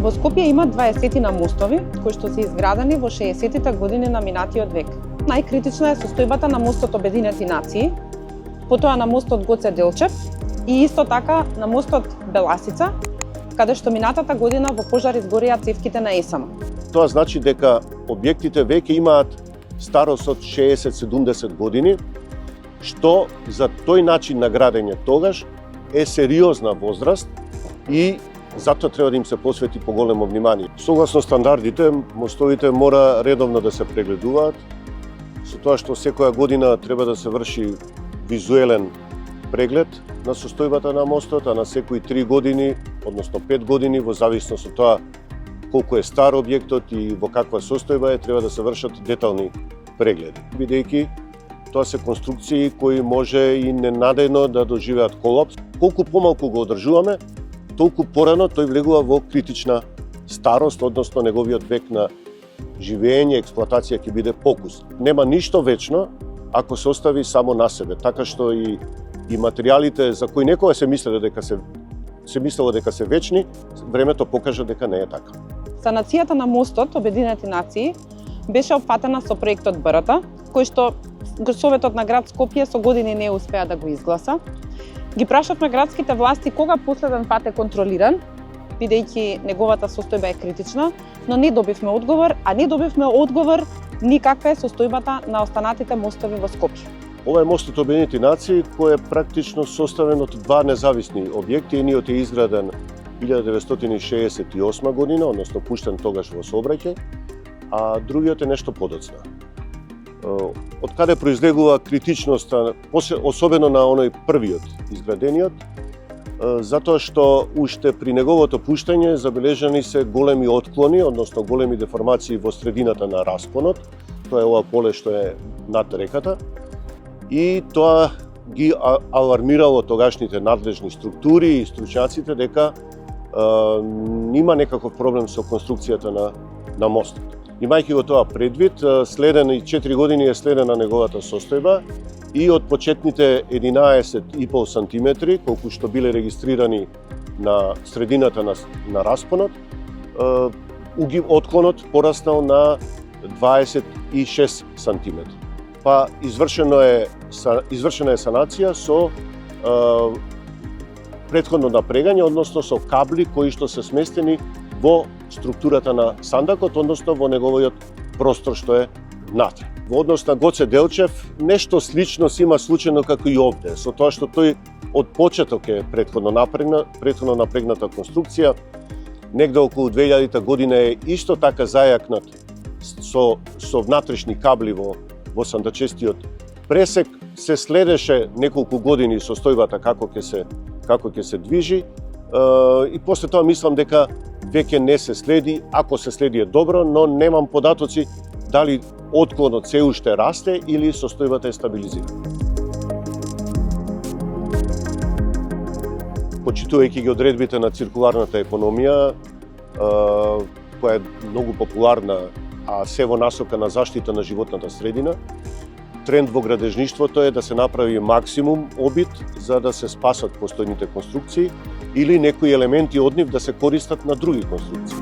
Во Скопје има 20 мостови кои што се изградени во 60-тите години на минатиот век. Најкритична е состојбата на мостот Обединети нации, потоа на мостот Гоце Делчев и исто така на мостот Беласица, каде што минатата година во пожар изгорија цевките на ЕСАМ. Тоа значи дека објектите веќе имаат старост од 60-70 години, што за тој начин на градење тогаш е сериозна возраст и затоа треба да им се посвети поголемо внимание. Согласно стандардите, мостовите мора редовно да се прегледуваат, со тоа што секоја година треба да се врши визуелен преглед на состојбата на мостот, а на секои 3 години, односно 5 години, во зависност од тоа колку е стар објектот и во каква состојба е, треба да се вршат детални прегледи. Бидејќи тоа се конструкции кои може и ненадејно да доживеат колапс. Колку помалку го одржуваме, толку порано тој влегува во критична старост, односно неговиот век на живење, експлоатација ќе биде покус. Нема ништо вечно ако се остави само на себе, така што и материјалите за кои некога се мислело дека се вечни, времето покажа дека не е така. Санацијата на мостот Обединети нации беше опфатена со проектот БРТ, кој што Советот на град Скопје со години не успеа да го изгласа. Ги прашавме градските власти кога последен пат е контролиран, бидејќи неговата состојба е критична, но не добивме одговор, а не добивме одговор ни каква е состојбата на останатите мостови во Скопје. Ова е мостот Обединети нации кој е практично составен од два независни објекти. Едниот е изграден 1968 година, односно пуштен тогаш во сообраќај, а другиот е нешто подоцна. Од каде произлегува критичноста, особено на оној првиот изградениот, затоа што уште при неговото пуштање забележани се големи отклони, односно големи деформации во средината на распонот. Тоа е ова поле што е над реката. И тоа ги алармирало тогашните надлежни структури и стручњаците дека има некаков проблем со конструкцијата на мостот. Имајќи го тоа предвид, следен и 4 години е следена неговата состојба и од почетните 11,5 сантиметри, колку што биле регистрирани на средината на распонот, отклонот пораснал на 26 сантиметри. Па извршена е санација со претходно напрегање, односно со кабли кои што се сместени во структурата на сандакот, односно во неговиот простор што е внатре. Во однос на Гоце Делчев, нешто слично се има случајно како и овде, со тоа што тој од почеток е претходно напрегната конструкција, негде околу 2000 година е исто така зајакнат со внатрешни кабли во сандачестиот пресек. Се следеше неколку години состојбата како ќе се движи и после тоа мислам дека веќе не се следи, ако се следи е добро, но немам податоци дали отклонот се уште расте или состојбата е стабилизирана. Почитувајќи ги одредбите на циркуларната економија, која е многу популарна, а се во насока на заштита на животната средина, тренд во градежништвото е да се направи максимум обид за да се спасат постојните конструкции или некои елементи од нив да се користат на други конструкции.